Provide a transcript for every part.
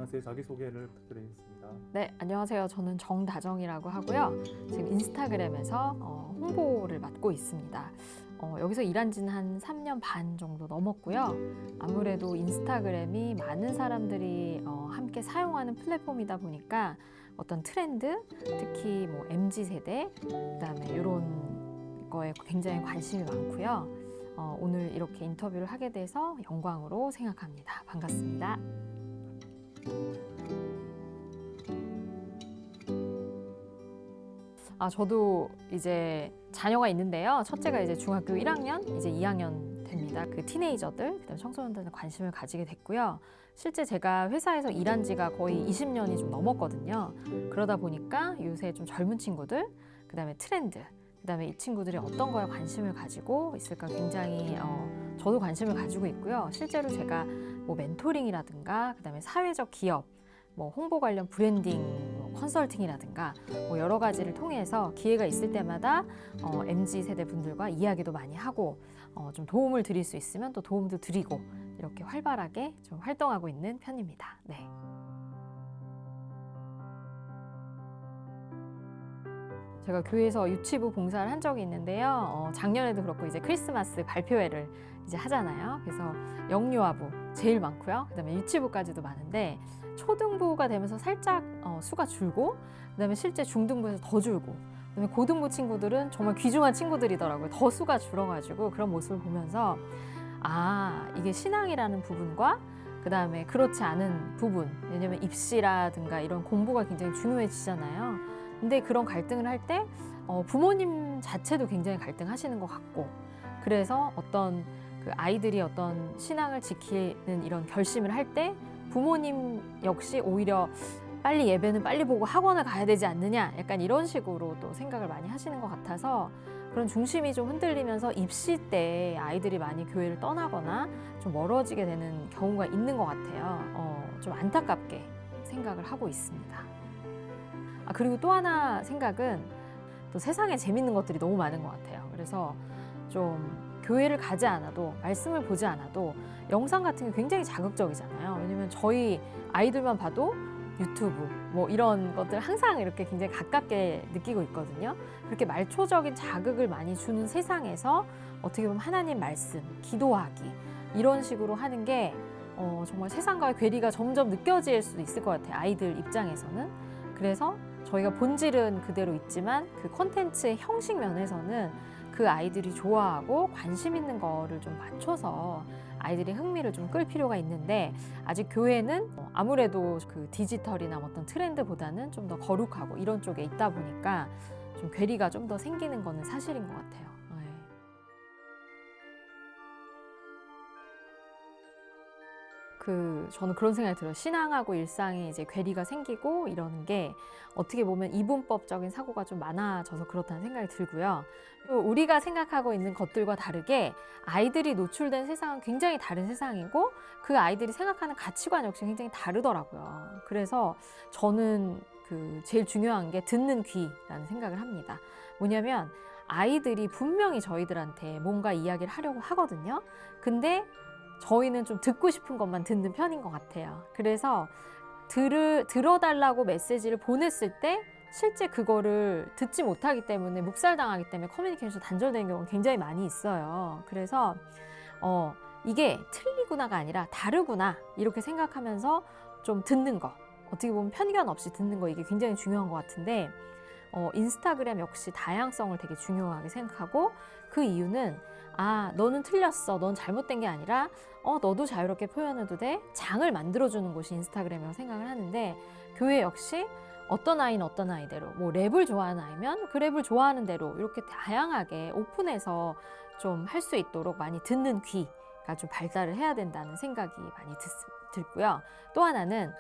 안녕하세요. 자기소개를 부탁드리겠습니다. 네, 안녕하세요. 저는 정다정이라고 하고요. 지금 인스타그램에서 홍보를 맡고 있습니다. 여기서 일한 지는 한 3년 반 정도 넘었고요. 아무래도 인스타그램이 많은 사람들이 함께 사용하는 플랫폼이다 보니까 어떤 트렌드, 특히 뭐 MZ세대, 그다음에 이런 거에 굉장히 관심이 많고요. 오늘 이렇게 인터뷰를 하게 돼서 영광으로 생각합니다. 반갑습니다. 저도 이제 자녀가 있는데요. 첫째가 이제 중학교 1학년, 이제 2학년 됩니다. 그 티네이저들, 그다음 청소년들한테 관심을 가지게 됐고요. 실제 제가 회사에서 일한 지가 거의 20년이 좀 넘었거든요. 그러다 보니까 요새 좀 젊은 친구들, 그다음에 트렌드, 그다음에 이 친구들이 어떤 거에 관심을 가지고 있을까 굉장히 저도 관심을 가지고 있고요. 실제로 제가 뭐 멘토링이라든가 그다음에 사회적 기업, 뭐 홍보 관련 브랜딩 뭐 컨설팅이라든가 뭐 여러 가지를 통해서 기회가 있을 때마다 MZ 세대 분들과 이야기도 많이 하고 좀 도움을 드릴 수 있으면 또 도움도 드리고 이렇게 활발하게 좀 활동하고 있는 편입니다. 네. 제가 교회에서 유치부 봉사를 한 적이 있는데요. 작년에도 그렇고 이제 크리스마스 발표회를 이제 하잖아요. 그래서 영유아부 제일 많고요. 그다음에 유치부까지도 많은데 초등부가 되면서 살짝 수가 줄고 그다음에 실제 중등부에서 더 줄고 그다음에 고등부 친구들은 정말 귀중한 친구들이더라고요. 더 수가 줄어가지고 그런 모습을 보면서 이게 신앙이라는 부분과 그다음에 그렇지 않은 부분, 왜냐면 입시라든가 이런 공부가 굉장히 중요해지잖아요. 근데 그런 갈등을 할 때 부모님 자체도 굉장히 갈등하시는 것 같고, 그래서 어떤 그 아이들이 어떤 신앙을 지키는 이런 결심을 할 때 부모님 역시 오히려 빨리 예배는 빨리 보고 학원을 가야 되지 않느냐, 약간 이런 식으로 또 생각을 많이 하시는 것 같아서 그런 중심이 좀 흔들리면서 입시 때 아이들이 많이 교회를 떠나거나 좀 멀어지게 되는 경우가 있는 것 같아요. 좀 안타깝게 생각을 하고 있습니다. 그리고 또 하나 생각은 또 세상에 재밌는 것들이 너무 많은 것 같아요. 그래서 좀 교회를 가지 않아도 말씀을 보지 않아도 영상 같은 게 굉장히 자극적이잖아요. 왜냐면 저희 아이들만 봐도 유튜브 뭐 이런 것들 항상 이렇게 굉장히 가깝게 느끼고 있거든요. 그렇게 말초적인 자극을 많이 주는 세상에서 어떻게 보면 하나님 말씀, 기도하기 이런 식으로 하는 게 정말 세상과의 괴리가 점점 느껴질 수도 있을 것 같아요. 아이들 입장에서는. 그래서 저희가 본질은 그대로 있지만 그 콘텐츠의 형식 면에서는 그 아이들이 좋아하고 관심 있는 거를 좀 맞춰서 아이들의 흥미를 좀 끌 필요가 있는데, 아직 교회는 아무래도 그 디지털이나 어떤 트렌드보다는 좀 더 거룩하고 이런 쪽에 있다 보니까 좀 괴리가 좀 더 생기는 거는 사실인 것 같아요. 저는 그런 생각이 들어요. 신앙하고 일상에 이제 괴리가 생기고 이러는 게 어떻게 보면 이분법적인 사고가 좀 많아져서 그렇다는 생각이 들고요. 또 우리가 생각하고 있는 것들과 다르게 아이들이 노출된 세상은 굉장히 다른 세상이고 그 아이들이 생각하는 가치관 역시 굉장히 다르더라고요. 그래서 저는 제일 중요한 게 듣는 귀라는 생각을 합니다. 뭐냐면 아이들이 분명히 저희들한테 뭔가 이야기를 하려고 하거든요. 근데 저희는 좀 듣고 싶은 것만 듣는 편인 것 같아요. 그래서 들어달라고 메시지를 보냈을 때 실제 그거를 듣지 못하기 때문에 묵살당하기 때문에 커뮤니케이션 단절되는 경우가 굉장히 많이 있어요. 그래서 이게 틀리구나가 아니라 다르구나 이렇게 생각하면서 좀 듣는 거, 어떻게 보면 편견 없이 듣는 거, 이게 굉장히 중요한 것 같은데 인스타그램 역시 다양성을 되게 중요하게 생각하고, 그 이유는 너는 틀렸어, 넌 잘못된 게 아니라 너도 자유롭게 표현해도 돼, 장을 만들어주는 곳이 인스타그램이라고 생각을 하는데, 교회 역시 어떤 아이는 어떤 아이대로, 뭐 랩을 좋아하는 아이면 그 랩을 좋아하는 대로 이렇게 다양하게 오픈해서 좀 할 수 있도록 많이 듣는 귀가 좀 발달을 해야 된다는 생각이 많이 들고요. 또 하나는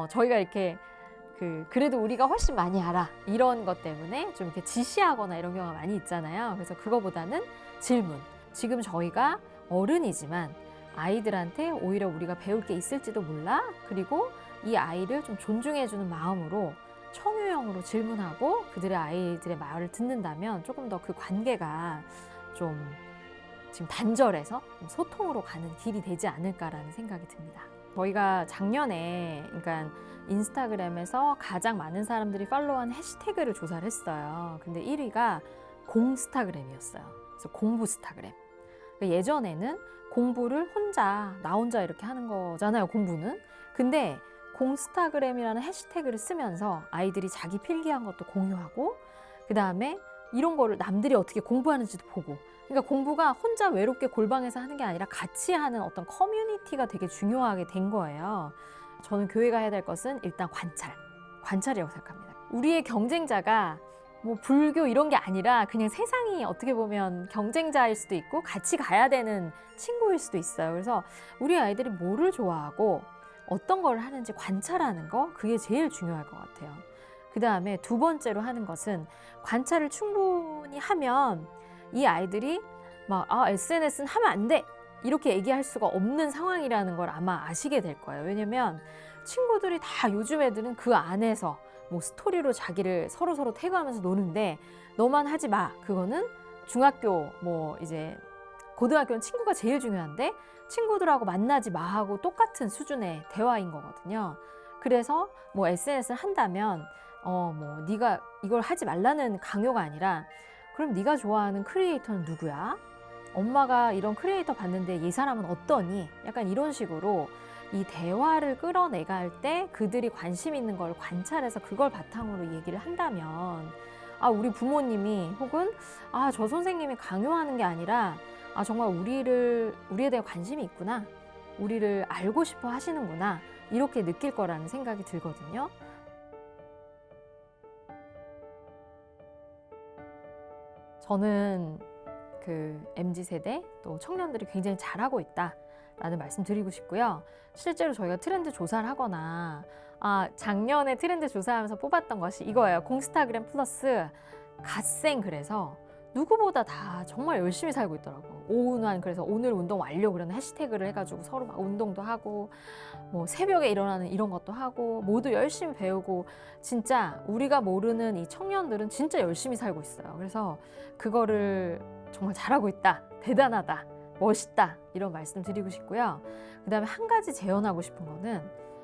저희가 이렇게 그래도 우리가 훨씬 많이 알아 이런 것 때문에 좀 이렇게 지시하거나 이런 경우가 많이 있잖아요. 그래서 그거보다는 질문. 지금 저희가 어른이지만 아이들한테 오히려 우리가 배울 게 있을지도 몰라. 그리고 이 아이를 좀 존중해주는 마음으로 청유형으로 질문하고 아이들의 말을 듣는다면 조금 더 그 관계가 좀 지금 단절해서 소통으로 가는 길이 되지 않을까라는 생각이 듭니다. 저희가 작년에 그러니까 인스타그램에서 가장 많은 사람들이 팔로우한 해시태그를 조사를 했어요. 근데 1위가 공스타그램이었어요. 그래서 공부 스타그램. 그러니까 예전에는 공부를 나 혼자 이렇게 하는 거잖아요, 공부는. 근데 공스타그램이라는 해시태그를 쓰면서 아이들이 자기 필기한 것도 공유하고, 그 다음에 이런 거를 남들이 어떻게 공부하는지도 보고. 그러니까 공부가 혼자 외롭게 골방에서 하는 게 아니라 같이 하는 어떤 커뮤니티가 되게 중요하게 된 거예요. 저는 교회가 해야 될 것은 일단 관찰이라고 생각합니다. 우리의 경쟁자가 뭐 불교 이런 게 아니라 그냥 세상이 어떻게 보면 경쟁자일 수도 있고 같이 가야 되는 친구일 수도 있어요. 그래서 우리 아이들이 뭐를 좋아하고 어떤 걸 하는지 관찰하는 거, 그게 제일 중요할 것 같아요. 그 다음에 두 번째로 하는 것은 관찰을 충분히 하면 이 아이들이 막 SNS는 하면 안 돼! 이렇게 얘기할 수가 없는 상황이라는 걸 아마 아시게 될 거예요. 왜냐면 친구들이 다 요즘 애들은 그 안에서 뭐 스토리로 자기를 서로 태그하면서 노는데 너만 하지 마. 그거는 중학교 뭐 이제 고등학교는 친구가 제일 중요한데 친구들하고 만나지 마 하고 똑같은 수준의 대화인 거거든요. 그래서 뭐 SNS를 한다면 뭐 네가 이걸 하지 말라는 강요가 아니라 그럼 네가 좋아하는 크리에이터는 누구야? 엄마가 이런 크리에이터 봤는데 이 사람은 어떠니? 약간 이런 식으로 이 대화를 끌어내갈 때 그들이 관심 있는 걸 관찰해서 그걸 바탕으로 얘기를 한다면 우리 부모님이 혹은 저 선생님이 강요하는 게 아니라 정말 우리에 대해 관심이 있구나. 우리를 알고 싶어 하시는구나. 이렇게 느낄 거라는 생각이 들거든요. 저는 그 MZ세대 또 청년들이 굉장히 잘하고 있다라는 말씀 드리고 싶고요. 실제로 저희가 트렌드 조사를 하거나 작년에 트렌드 조사하면서 뽑았던 것이 이거예요. 공스타그램 플러스 갓생. 그래서 누구보다 다 정말 열심히 살고 있더라고요. 오운환, 그래서 오늘 운동 완료 그런 해시태그를 해가지고 서로 막 운동도 하고 뭐 새벽에 일어나는 이런 것도 하고 모두 열심히 배우고 진짜 우리가 모르는 이 청년들은 진짜 열심히 살고 있어요. 그래서 그거를 정말 잘하고 있다, 대단하다, 멋있다 이런 말씀 드리고 싶고요. 그 다음에 한 가지 재현하고 싶은 거는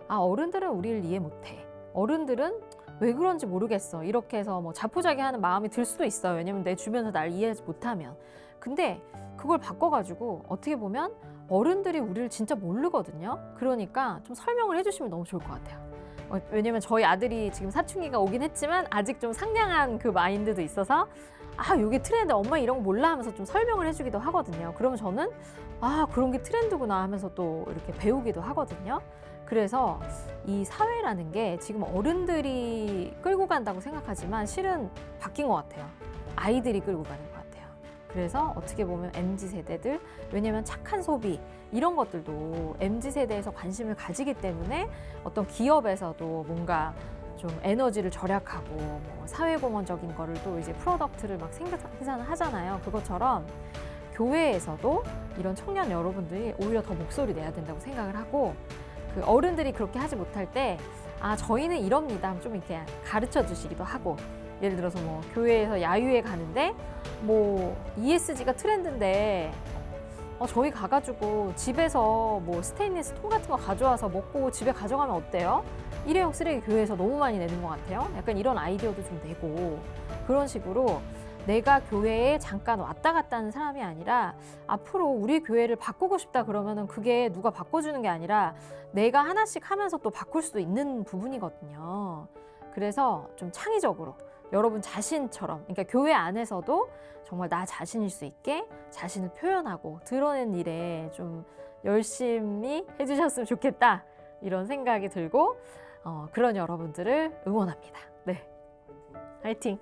어른들은 우리를 이해 못해. 어른들은 왜 그런지 모르겠어. 이렇게 해서 뭐 자포자기하는 마음이 들 수도 있어요. 왜냐면 내 주변에서 날 이해하지 못하면. 근데 그걸 바꿔가지고 어떻게 보면 어른들이 우리를 진짜 모르거든요. 그러니까 좀 설명을 해주시면 너무 좋을 것 같아요. 왜냐면 저희 아들이 지금 사춘기가 오긴 했지만 아직 좀 상냥한 그 마인드도 있어서 요게 트렌드, 엄마 이런 거 몰라 하면서 좀 설명을 해주기도 하거든요. 그러면 저는 그런 게 트렌드구나 하면서 또 이렇게 배우기도 하거든요. 그래서 이 사회라는 게 지금 어른들이 끌고 간다고 생각하지만 실은 바뀐 것 같아요. 아이들이 끌고 가는 것 같아요. 그래서 어떻게 보면 MZ세대들, 왜냐면 착한 소비 이런 것들도 MZ세대에서 관심을 가지기 때문에 어떤 기업에서도 뭔가 좀 에너지를 절약하고 뭐 사회공헌적인 거를 또 이제 프로덕트를 막 생산을 하잖아요. 그것처럼 교회에서도 이런 청년 여러분들이 오히려 더 목소리 내야 된다고 생각을 하고, 그 어른들이 그렇게 하지 못할 때 저희는 이럽니다 좀 이렇게 가르쳐 주시기도 하고, 예를 들어서 뭐 교회에서 야유회 가는데 뭐 ESG가 트렌드인데 저희 가가지고 집에서 뭐 스테인리스 통 같은 거 가져와서 먹고 집에 가져가면 어때요? 일회용 쓰레기 교회에서 너무 많이 내는 것 같아요. 약간 이런 아이디어도 좀 내고, 그런 식으로 내가 교회에 잠깐 왔다 갔다 하는 사람이 아니라 앞으로 우리 교회를 바꾸고 싶다 그러면은 그게 누가 바꿔주는 게 아니라 내가 하나씩 하면서 또 바꿀 수도 있는 부분이거든요. 그래서 좀 창의적으로 여러분 자신처럼, 그러니까 교회 안에서도 정말 나 자신일 수 있게 자신을 표현하고 드러낸 일에 좀 열심히 해주셨으면 좋겠다 이런 생각이 들고 그런 여러분들을 응원합니다. 네, 화이팅!